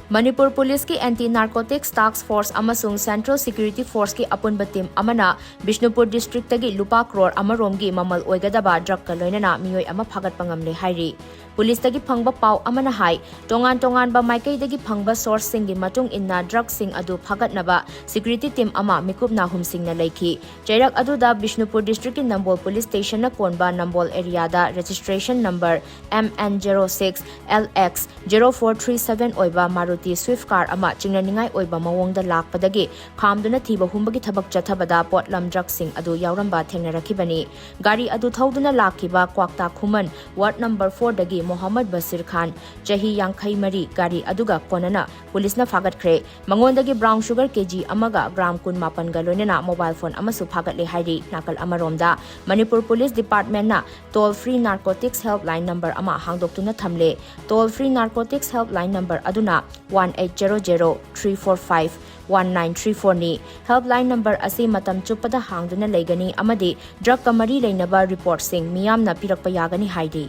Manipur Police ki Anti-Narcotics Task Force amasung Central Security Force ki apunba team amana Bishnupur District tagi lupa crore amaromgi mamal oigadaba drug ka loinana miyoy ama phagat pangamle hairi. Police tagi phangba pau amana hai tongan ba maikai dagi phangba source singi matung inna drug sing adu phagat naba security team ama mikup na hum sing na laiki. Jairak adu da Bishnupur District ki Nambol Police Station na konba Nambol area da registration number MN06 LX 0437 oiba Maruti Swift car ama chingnaningai oiba mawongda lakpadagi khamduna thiba humbagi thabak chathabada potlam drug sing adu yauramba thengnarakibani. Gari adu thauduna lakiba kwakta khuman ward number 4 dagi Mohammed Basir Khan Jahi Yankai Mari Gari Aduga Konana Police na Fagat Kre Mangondagi brown sugar kg amaga gram kun mapan galonena mobile phone amasu Fagat le hairi nakal amaromda Manipur Police Department na toll free narcotics helpline number ama hangdoktuna thamle toll free narcotics helpline number aduna 1800-345-1934 ni helpline number asi matam chupada hangduna leigani amadi drug kamari leinaba report sing miyamna pirakpa yagani haidi.